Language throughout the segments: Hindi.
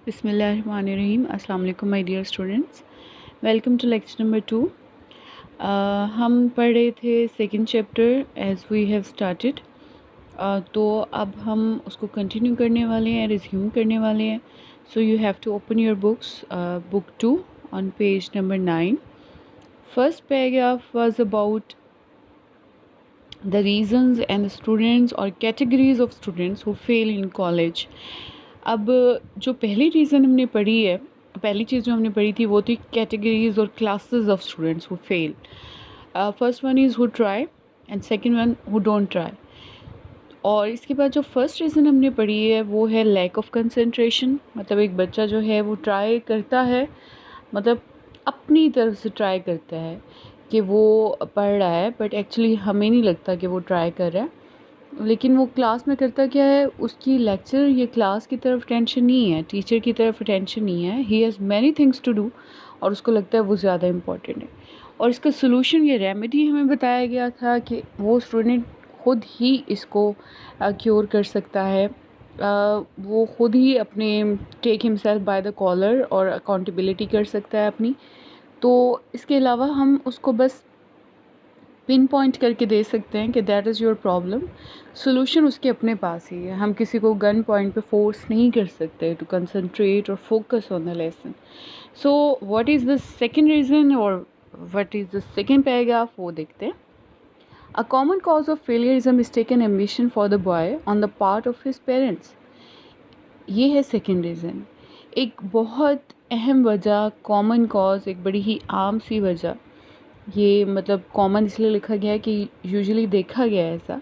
बिस्मिल्लाहिर्रहमानिर्रहीम। अस्सलाम वालेकुम my dear students, welcome to lecture number 2। हम पढ़ रहे थे second chapter as we have started. तो अब हम उसको कंटिन्यू करने वाले हैं, रिज्यूम करने वाले हैं। So you have to open your books, book 2 on page number 9। First paragraph was about the reasons and the students or categories of students who fail in college। अब जो पहली रीज़न हमने पढ़ी है, पहली चीज़ जो हमने पढ़ी थी वो थी कैटेगरीज और classes of students who fail. First one is who try and second one who don't try. और इसके बाद जो फर्स्ट रीज़न हमने पढ़ी है वो है लैक ऑफ कंसंट्रेशन। मतलब एक बच्चा जो है वो ट्राई करता है, मतलब अपनी तरफ से ट्राई करता है कि वो पढ़ रहा है, बट एक्चुअली हमें नहीं लगता कि वो ट्राई कर रहा है। लेकिन वो क्लास में करता क्या है, उसकी लेक्चर या क्लास की तरफ अटेंशन नहीं है, टीचर की तरफ अटेंशन नहीं है। He has many things to do और उसको लगता है वो ज़्यादा इम्पॉर्टेंट है। और इसका सोल्यूशन या रेमेडी हमें बताया गया था कि वो स्टूडेंट खुद ही इसको क्योर कर सकता है। वो खुद ही अपने take himself by the collar और अकाउंटेबिलिटी कर सकता है अपनी। तो इसके अलावा हम उसको बस पिन पॉइंट करके दे सकते हैं कि that is your problem, solution उसके अपने पास ही है। हम किसी को गन पॉइंट पे फोर्स नहीं कर सकते टू कंसंट्रेट और focus on the lesson. So what is the second reason और what is the second paragraph, वो देखते हैं। A common cause of failure is a mistaken ambition for the boy on the part of his parents। ये है सेकंड रीज़न। एक बहुत अहम वजह, कॉमन कॉज, एक बड़ी ही आम सी वजह, ये मतलब कॉमन इसलिए लिखा गया है कि यूजुअली देखा गया है ऐसा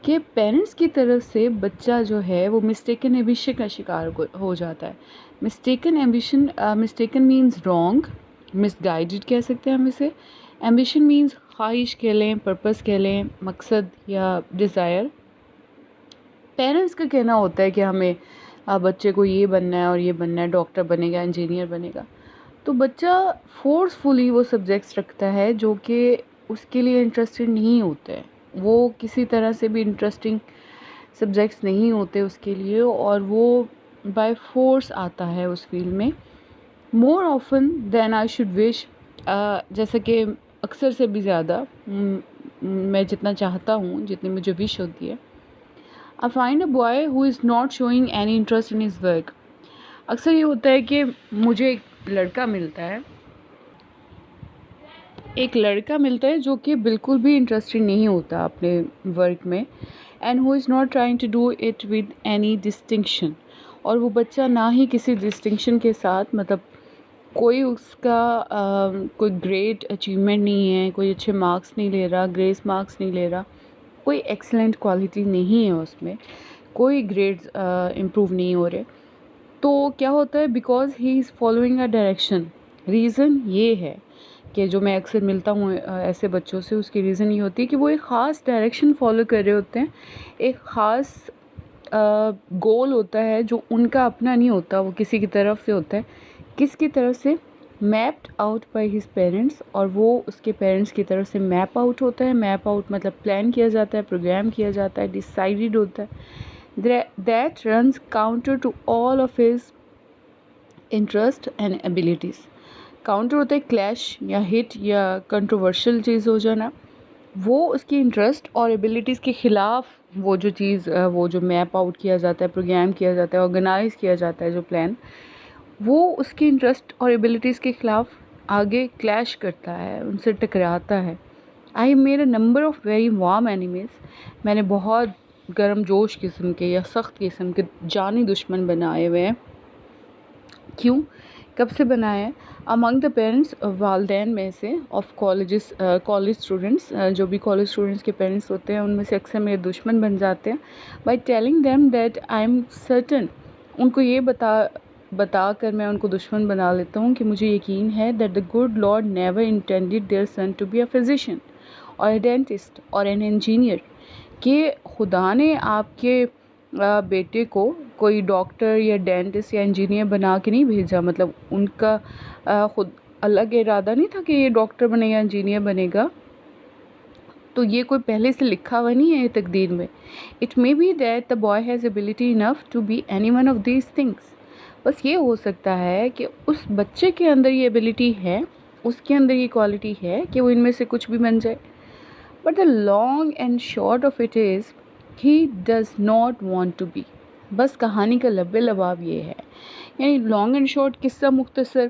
कि पेरेंट्स की तरफ से बच्चा जो है वो मिस्टेकन एम्बिशन का शिकार हो जाता है। Mistaken ambition, mistaken means wrong, misguided कह सकते हैं हम इसे। एम्बिशन मीन्स ख्वाहिश कह लें, पर्पस कह लें, मकसद या डिज़ायर। पेरेंट्स का कहना होता है कि हमें बच्चे को ये बनना है और ये बनना है, डॉक्टर बनेगा, इंजीनियर बनेगा। तो बच्चा फोर्सफुली वो सब्जेक्ट्स रखता है जो कि उसके लिए इंटरेस्टेड नहीं होते हैं। वो किसी तरह से भी इंटरेस्टिंग सब्जेक्ट्स नहीं होते उसके लिए, और वो बाय फोर्स आता है उस फील्ड में more often than I should wish. जैसे कि अक्सर से भी ज़्यादा मैं जितना चाहता हूँ, जितनी मुझे विश होती है। I find a boy who is not showing any interest in his work. अक्सर ये होता है कि मुझे एक लड़का मिलता है, जो कि बिल्कुल भी इंटरेस्टेड नहीं होता अपने वर्क में, and who is not trying to do it with any distinction. और वो बच्चा ना ही किसी डिस्टिंक्शन के साथ, मतलब कोई उसका कोई ग्रेट अचीवमेंट नहीं है, कोई अच्छे मार्क्स नहीं ले रहा, ग्रेस मार्क्स नहीं ले रहा, कोई एक्सीलेंट क्वालिटी नहीं है उसमें, कोई ग्रेड्स इम्प्रूव नहीं हो रहे। तो क्या होता है, because he is following a direction. Reason ये है कि जो मैं अक्सर मिलता हूँ ऐसे बच्चों से, उसकी रीज़न ये होती है कि वो एक ख़ास डायरेक्शन फॉलो कर रहे होते हैं, एक ख़ास गोल होता है जो उनका अपना नहीं होता, वो किसी की तरफ से होता है। किसकी तरफ से? Mapped out by his parents, और वो उसके पेरेंट्स की तरफ से मैप आउट होता है। मैप आउट मतलब प्लान किया जाता है, प्रोग्राम किया जाता है, डिसाइडेड होता है। That runs counter to all of his interest and abilities. Counter होता है क्लैश या हिट या कंट्रोवर्शियल चीज़ हो जाना। वो उसकी इंटरेस्ट और एबिलिटीज़ के ख़िलाफ़ वो जो चीज़, वो जो मैप आउट किया जाता है, प्रोग्राम किया जाता है, ऑर्गेनाइज़ किया जाता है जो प्लान, वो उसकी इंटरेस्ट और एबिलिटीज़ के ख़िलाफ़ आगे क्लैश करता है, उनसे टकराता है। I made a number of very warm enemies. मैंने बहुत गर्म जोश किस्म के या सख्त किस्म के जानी दुश्मन बनाए हुए हैं। क्यों, कब से बनाए हैं? अमंग द पेरेंट्स, वालदैन में से, ऑफ कॉलेज स्टूडेंट्स, जो भी कॉलेज स्टूडेंट्स के पेरेंट्स होते हैं उनमें से अक्सर मेरे दुश्मन बन जाते हैं। By telling them that I am certain, उनको ये बता कर मैं उनको दुश्मन बना लेता हूँ कि मुझे यकीन है that the good Lord never intended their son to be a physician और ए डेंटिस्ट और एन इंजीनियर, कि खुदा ने आपके बेटे को कोई डॉक्टर या डेंटिस्ट या इंजीनियर बना के नहीं भेजा। मतलब उनका खुद अलग इरादा नहीं था कि ये डॉक्टर बनेगा, इंजीनियर बनेगा। तो ये कोई पहले से लिखा हुआ नहीं है ये तकदीर में। It may be that the boy has ability enough to be any one of these things, बस ये हो सकता है कि उस बच्चे के अंदर ये एबिलिटी है, उसके अंदर ये क्वालिटी है कि वो इनमें से कुछ भी बन जाए। But the long and short of it is he does not want to be. बस कहानी का लबे लबाब ये है, यानी लॉन्ग एंड शॉर्ट किस्सा मुख्तसर,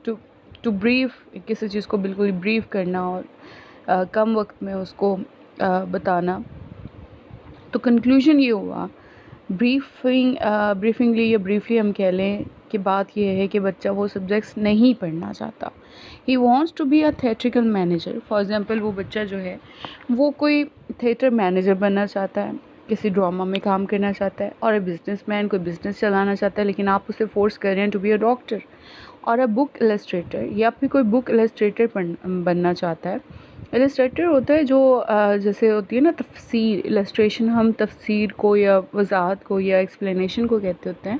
टू टू ब्रीफ, किसी चीज़ को बिल्कुल ब्रीफ करना और कम वक्त में उसको बताना। तो कंक्लूजन ये हुआ ब्रीफिंगली या ब्रीफली हम कह लें कि बात यह है कि बच्चा वो सब्जेक्ट्स नहीं पढ़ना चाहता। He wants to be a theatrical manager. For example वो बच्चा जो है वो कोई थिएटर मैनेजर बनना चाहता है, किसी ड्रामा में काम करना चाहता है, और बिजनेसमैन कोई बिज़नेस चलाना चाहता है, लेकिन आप उसे फोर्स कर रहे हैं टू बी अ डॉक्टर और अ बुक इलस्ट्रेटर, या फिर कोई बुक इलस्ट्रेटर बनना चाहता है। इलस्ट्रेटर होता है जो जैसे होती है ना तफसीर, इलस्ट्रेशन हम तफसीर को या वजाहत को या एक्सप्लेनेशन को कहते होते हैं।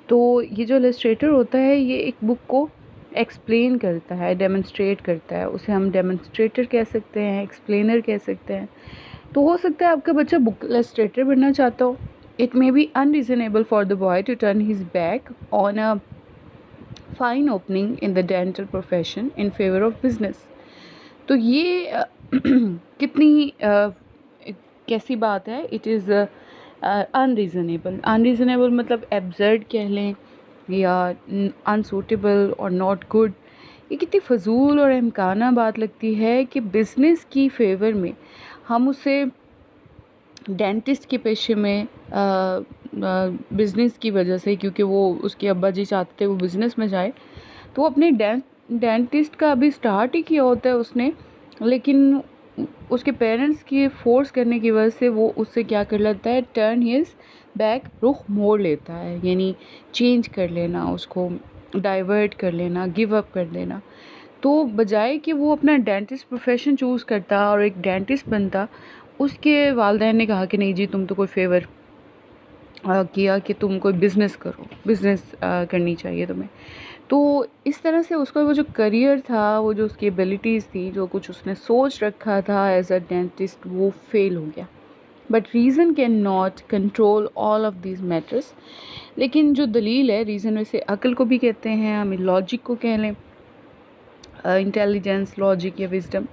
तो ये जो इलस्ट्रेटर होता है ये एक बुक को एक्सप्लेन करता है, डेमोन्स्ट्रेट करता है, उसे हम डेमोन्स्ट्रेटर कह सकते हैं, एक्सप्लेनर कह सकते हैं। तो हो सकता है आपका बच्चा बुक इलस्ट्रेटर बनना चाहता हो। It may be unreasonable for the boy to turn his back on a fine opening in the dental profession in favour of business. तो ये कितनी कैसी बात है। इट इज़ अनरीज़नेबल मतलब एब्सर्ड कह लें या अनसूटेबल और नॉट गुड। ये कितनी फ़जूल और अहमकाना बात लगती है कि बिज़नेस की फेवर में हम उसे डेंटिस्ट के पेशे में बिज़नेस की वजह से, क्योंकि वो उसके अब्बा जी चाहते थे वो बिज़नेस में जाए, तो वो अपने डेंटिस्ट का अभी स्टार्ट ही किया होता है उसने, लेकिन उसके पेरेंट्स की फ़ोर्स करने की वजह से वो उससे क्या कर लेता है, टर्न हिज बैक, रुख मोड़ लेता है, यानी चेंज कर लेना, उसको डाइवर्ट कर लेना, गिव अप कर देना। तो बजाय कि वो अपना डेंटिस्ट प्रोफेशन चूज़ करता और एक डेंटिस्ट बनता, उसके वालिदैन ने कहा कि नहीं जी तुम तो कोई फेवर किया कि तुम कोई बिज़नेस करो, बिज़नेस करनी चाहिए तुम्हें। तो इस तरह से उसका वो जो करियर था, वो जो उसकी एबिलिटीज़ थी, जो कुछ उसने सोच रखा था एज अ डेंटिस्ट, वो फेल हो गया। But reason can not control all of these matters. लेकिन जो दलील है, रीज़न वैसे अक्ल को भी कहते हैं, हमें लॉजिक को कह लें, इंटेलिजेंस, लॉजिक या विजडम।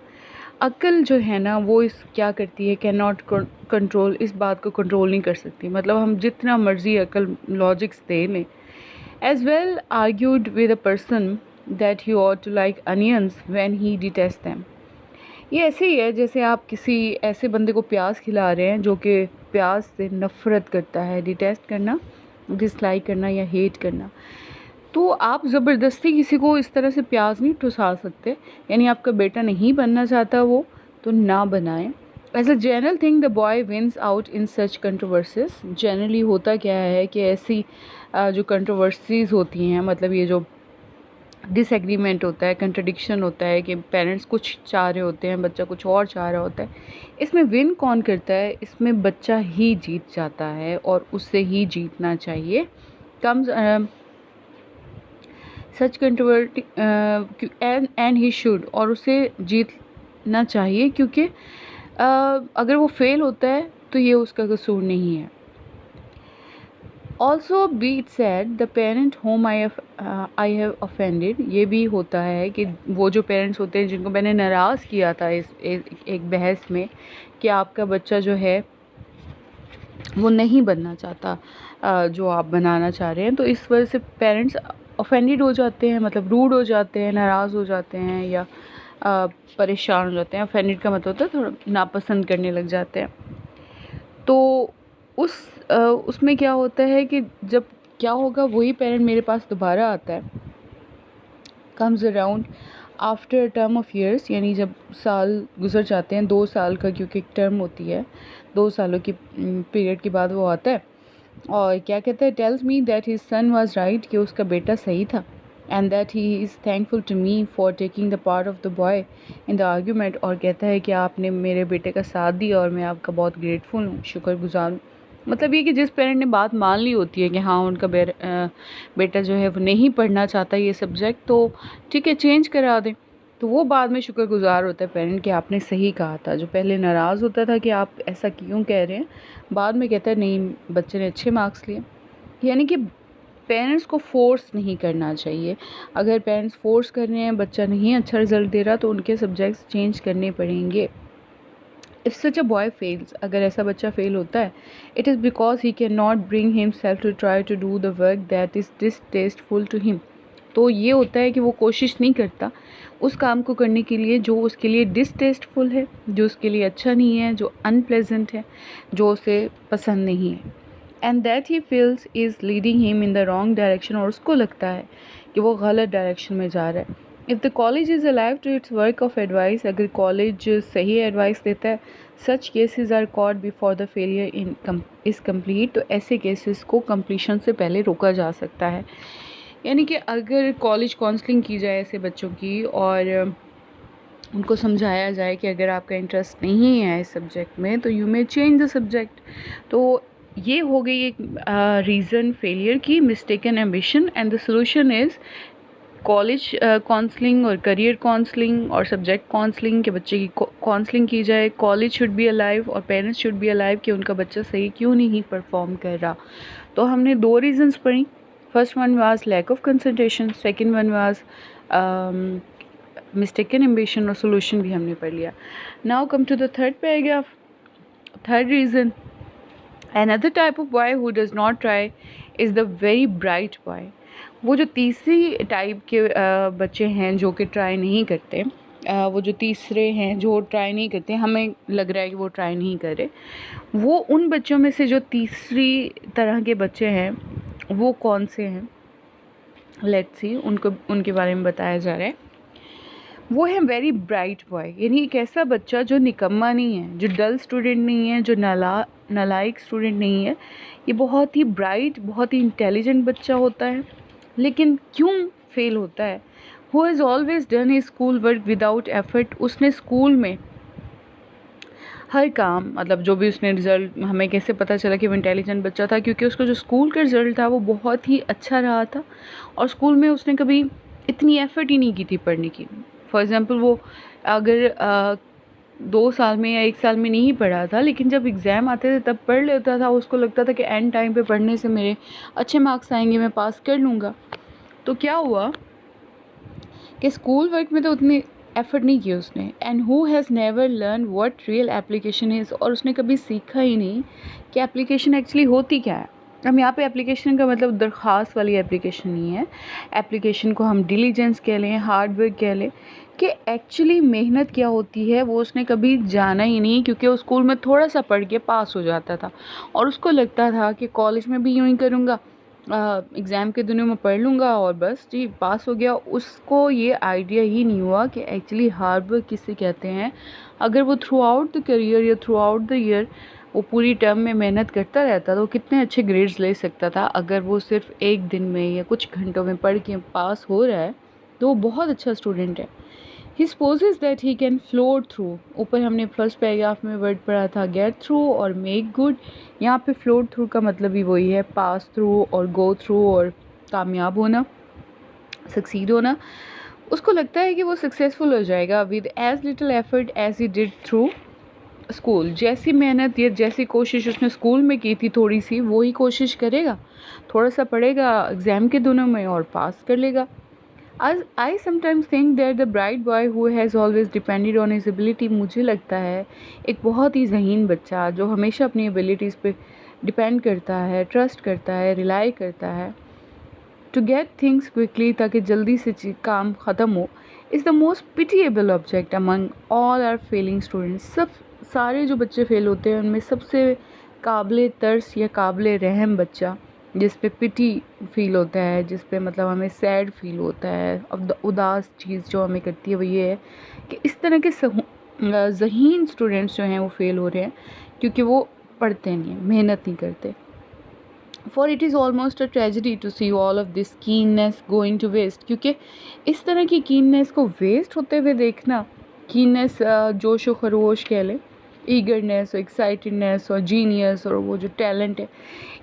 अक्ल जो है ना वो इस क्या करती है, कैन नॉट कंट्रोल, इस बात को कंट्रोल नहीं कर सकती। मतलब हम जितना मर्जी अक्ल लॉजिक्स दे लें, as well argued with a person that he ought to like onions when he detests them। ये ऐसे ही है जैसे आप किसी ऐसे बंदे को प्याज खिला रहे हैं जो कि प्याज से नफ़रत करता है। डिटेस्ट करना, डिसलाइक करना या हेट करना। तो आप ज़बरदस्ती किसी को इस तरह से प्याज नहीं ठुसा सकते। यानी आपका बेटा नहीं बनना चाहता वो, तो ना बनाएं। As a general thing the boy wins out in such controversies. Generally होता क्या है कि ऐसी जो कंट्रोवर्सीज़ होती हैं, मतलब ये जो डिसएग्रीमेंट होता है, कंट्रडिक्शन होता है कि पेरेंट्स कुछ चाह रहे होते हैं, बच्चा कुछ और चाह रहा होता है, इसमें विन कौन करता है? इसमें बच्चा ही जीत जाता है और उससे ही जीतना चाहिए। Comes such controversy and he should, और उसे जीतना चाहिए, क्योंकि अगर वो फेल होता है तो ये उसका कसूर नहीं है। Also be it said the parent home I have offended. ये भी होता है कि वो जो पेरेंट्स होते हैं जिनको मैंने नाराज़ किया था इस एक बहस में कि आपका बच्चा जो है वो नहीं बनना चाहता जो आप बनाना चाह रहे हैं, तो इस वजह से पेरेंट्स ऑफेंडेड हो जाते हैं, मतलब रूड हो जाते हैं, नाराज़ हो जाते हैं या परेशान हो जाते हैं। ऑफेंडेड का मतलब होता है थोड़ा नापसंद करने लग जाते हैं। तो उसमें क्या होता है कि जब क्या होगा, वही पेरेंट मेरे पास दोबारा आता है, comes around after a term of years, यानी जब साल गुजर जाते हैं, 2 साल का, क्योंकि एक टर्म होती है 2 सालों की पीरियड के बाद वो आता है, और क्या कहता है, tells me that his son was right, कि उसका बेटा सही था, and that he is thankful to me for taking the part of the boy in the argument. और कहता है कि आपने मेरे बेटे का साथ दिया और मैं आपका बहुत ग्रेटफुल हूँ, शुक्रगुजार हूँ। मतलब ये कि जिस पेरेंट ने बात मान ली होती है कि हाँ उनका बेटा जो है वो नहीं पढ़ना चाहता ये सब्जेक्ट, तो ठीक है चेंज करा दें, तो वो बाद में शुक्रगुजार होता है पेरेंट कि आपने सही कहा था। जो पहले नाराज़ होता था कि आप ऐसा क्यों कह रहे हैं, बाद में कहता है नहीं बच्चे ने अच्छे मार्क्स लिए। यानी कि पेरेंट्स को फोर्स नहीं करना चाहिए। अगर पेरेंट्स फोर्स कर रहे हैं, बच्चा नहीं अच्छा रिजल्ट दे रहा, तो उनके सब्जेक्ट्स चेंज करने पड़ेंगे। If such a boy fails, अगर ऐसा बच्चा फेल होता है, it is because he can not bring himself to try to do the work that is distasteful to him. तो ये होता है कि वो कोशिश नहीं करता उस काम को करने के लिए जो उसके लिए डिसटेस्टफुल है, जो उसके लिए अच्छा नहीं है, जो अनप्लेजेंट है, जो उसे पसंद नहीं है। And that he feels is leading him in the wrong direction, और उसको लगता है कि वो गलत डायरेक्शन में जा रहा है। If the college is alive to its work of advice, अगर कॉलेज सही एडवाइस देता है, such cases are caught before the failure is complete, तो ऐसे केसेस को कम्प्लीशन से पहले रोका जा सकता है। यानी कि अगर कॉलेज काउंसलिंग की जाए ऐसे बच्चों की, और उनको समझाया जाए कि अगर आपका इंटरेस्ट नहीं है इस सब्जेक्ट में, तो you may change the subject. तो ये हो गई एक रीज़न फेलियर की, mistaken ambition. And the solution is college counselling और करियर काउंसलिंग और सब्जेक्ट काउंसलिंग, के बच्चे की काउंसलिंग की जाए। कॉलेज शुड बी अलाइव और पेरेंट्स शुड बी अलाइव कि उनका बच्चा सही क्यों नहीं परफॉर्म कर रहा। तो हमने 2 रीजंस पढ़ी। First one was lack of concentration, second one was mistaken ambition, और सोल्यूशन भी हमने पढ़ लिया। Now come to the third paragraph, third reason. Another type of boy who does not try is the very bright boy. वो जो तीसरी टाइप के बच्चे हैं जो कि ट्राई नहीं करते, वो जो तीसरे हैं जो ट्राई नहीं करते, हमें लग रहा है कि वो ट्राई नहीं कर रहे, वो उन बच्चों में से जो तीसरी तरह के बच्चे हैं वो कौन से हैं, लेट्स सी, उनके बारे में बताया जा रहा है। वो है वेरी ब्राइट बॉय, यानी एक ऐसा बच्चा जो निकम्मा नहीं है, जो डल स्टूडेंट नहीं है, जो नालायक स्टूडेंट नहीं है। ये बहुत ही ब्राइट, बहुत ही इंटेलिजेंट बच्चा होता है। लेकिन क्यों फेल होता है? Who has always done his school work without effort, उसने स्कूल में हर काम, मतलब जो भी उसने रिज़ल्ट, हमें कैसे पता चला कि वो इंटेलिजेंट बच्चा था? क्योंकि उसका जो स्कूल का रिज़ल्ट था वो बहुत ही अच्छा रहा था, और स्कूल में उसने कभी इतनी एफ़र्ट ही नहीं की थी पढ़ने की। फॉर एग्ज़ाम्पल, वो अगर 2 साल में या 1 साल में नहीं पढ़ा था, लेकिन जब एग्ज़ाम आते थे तब पढ़ लेता था। उसको लगता था कि एंड टाइम पे पढ़ने से मेरे अच्छे मार्क्स आएंगे, मैं पास कर लूँगा। तो क्या हुआ कि स्कूल वर्क में तो उतनी एफर्ट नहीं की उसने। And who has never learn what real application is, और उसने कभी सीखा ही नहीं कि एप्लीकेशन एक्चुअली होती क्या है। हम यहाँ पे एप्लीकेशन का मतलब दरख्वास्त वाली एप्लीकेशन नहीं है। एप्लीकेशन को हम डिलीजेंस कह लें, हार्ड वर्क कह लें, कि एक्चुअली मेहनत क्या होती है वो उसने कभी जाना ही नहीं, क्योंकि वो स्कूल में थोड़ा सा पढ़ के पास हो जाता था, और उसको लगता था कि कॉलेज में भी यूँ ही करूँगा, एग्ज़ाम के दिनों में पढ़ लूँगा और बस जी पास हो गया। उसको ये आइडिया ही नहीं हुआ कि एक्चुअली हार्ड वर्क किसे कहते हैं। अगर वो थ्रू आउट द करियर या थ्रू आउट द ईयर वो पूरी टर्म में मेहनत करता रहता, तो कितने अच्छे ग्रेड्स ले सकता था। अगर वो सिर्फ एक दिन में या कुछ घंटों में पढ़ के पास हो रहा है, तो वो बहुत अच्छा स्टूडेंट है। He supposes that he can float through, ऊपर हमने फर्स्ट पैराग्राफ में वर्ड पढ़ा था गेट थ्रू और मेक गुड। यहाँ पे फ्लोट थ्रू का मतलब भी वही है, पास थ्रू और गो थ्रू और कामयाब होना, सक्सीड होना। उसको लगता है कि वो सक्सेसफुल हो जाएगा with as little effort as he did through school. जैसी मेहनत या जैसी कोशिश उसने स्कूल में की थी थोड़ी सी, वो ही कोशिश करेगा, थोड़ा सा पढ़ेगा एग्ज़ाम के दिनों में और पास कर लेगा। I sometimes think that the bright boy who has always depended on his ability, मुझे लगता है एक बहुत ही ज़हीन बच्चा जो हमेशा अपनी एबिलिटीज़ पे डिपेंड करता है, ट्रस्ट करता है, रिलाई करता है, टू गेट थिंग्स क्विकली, ताकि जल्दी से काम ख़त्म हो, is the most pitiable object among all our failing students. सब सारे जो बच्चे फेल होते हैं उनमें सबसे काबिल तरस या काबिल रहम बच्चा, जिस पे पिटी फील होता है, जिस पे मतलब हमें सैड फील होता है, अब उदास चीज़ जो हमें करती है वो ये है कि इस तरह के ज़हीन स्टूडेंट्स जो हैं वो फेल हो रहे हैं, क्योंकि वो पढ़ते नहीं हैं, मेहनत नहीं करते। For it is almost a tragedy to see all of this keenness going to waste, क्योंकि इस तरह की कीननेस को वेस्ट होते हुए देखना, कीननेस जोश व खरोश कह लें, ईगरनेस और एक्साइटेडनेस और जीनियस और वो जो टैलेंट है,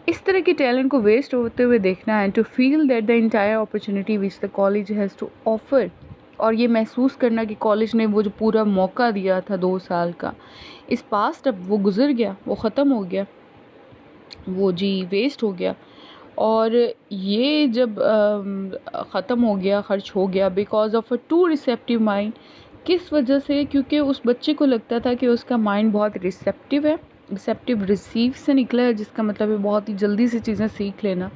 इस तरह के टैलेंट को वेस्ट होते हुए देखना है। To feel that the entire opportunity which the college has to offer, और ये महसूस करना कि कॉलेज ने वो जो पूरा मौका दिया था 2 साल का, इस पास्ट अब वो गुजर गया, वो ख़त्म हो गया, वो जी वेस्ट हो गया। और ये जब ख़त्म हो गया, ख़र्च हो गया because of a too receptive mind. किस वजह से? क्योंकि उस बच्चे को लगता था कि उसका माइंड बहुत रिसेप्टिव है, रिसेप्टिव रिसीव से निकला है, जिसका मतलब है बहुत ही जल्दी से चीज़ें सीख लेना,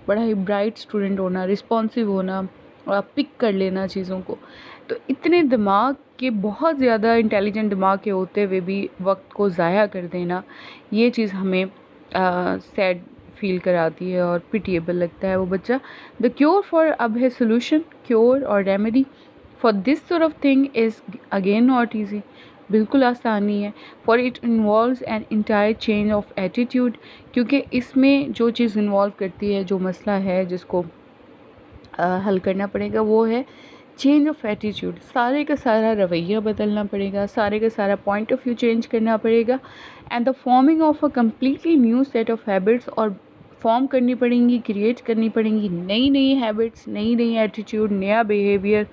बड़ा ही ब्राइट स्टूडेंट होना, रिस्पॉन्सिव होना, पिक कर लेना चीज़ों को। तो इतने दिमाग के, बहुत ज़्यादा इंटेलिजेंट दिमाग के होते हुए भी वक्त को ज़ाया कर देना, ये चीज़ हमें सैड फील कराती है और पिटिएबल लगता है वो बच्चा। द क्योर फॉर, अब है सोल्यूशन, क्योर और remedy for this sort of thing is again not easy, बिल्कुल आसान नहीं है। For it involves an entire change of attitude, क्योंकि इसमें जो चीज़ इन्वॉल्व करती है, जो मसला है जिसको हल करना पड़ेगा, वो है चेंज ऑफ एटीट्यूड। सारे का सारा रवैया बदलना पड़ेगा, सारे का सारा पॉइंट ऑफ व्यू चेंज करना पड़ेगा, and the forming of a completely new set of habits, और फॉर्म करनी पड़ेंगी, क्रिएट करनी पड़ेंगी नई नई हैबिट्स, नई नई एटीट्यूड, नया behaviour.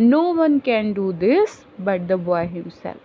No one can do this but the boy himself,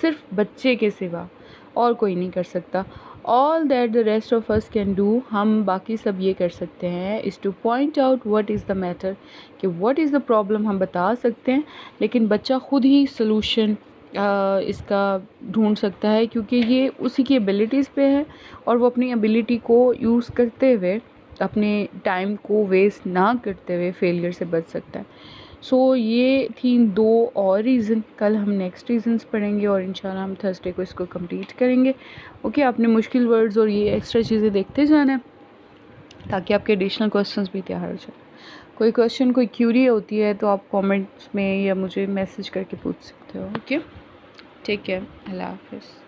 सिर्फ बच्चे के सिवा और कोई नहीं कर सकता। All that the rest of us can do, हम बाकी सब ये कर सकते हैं, is to point out what is the matter, कि व्हाट इज़ द प्रॉब्लम हम बता सकते हैं, लेकिन बच्चा खुद ही सलूशन इसका ढूंढ सकता है, क्योंकि ये उसी की एबिलिटीज़ पे है, और वो अपनी एबिलिटी को यूज़ करते हुए, अपने टाइम को वेस्ट ना करते हुए फेलियर से बच सकता है। सो ये थी 2 और रीज़न। कल हम नेक्स्ट रीज़न्स पढ़ेंगे और इंशाल्लाह हम थर्सडे को इसको कंप्लीट करेंगे। ओके, आपने मुश्किल वर्ड्स और ये एक्स्ट्रा चीज़ें देखते जाना है, ताकि आपके एडिशनल क्वेश्चंस भी तैयार हो जाए। कोई क्वेश्चन, कोई क्यूरी होती है तो आप कमेंट्स में या मुझे मैसेज करके पूछ सकते हो। ओके, टेक केयर, अल्लाह हाफ़िज़।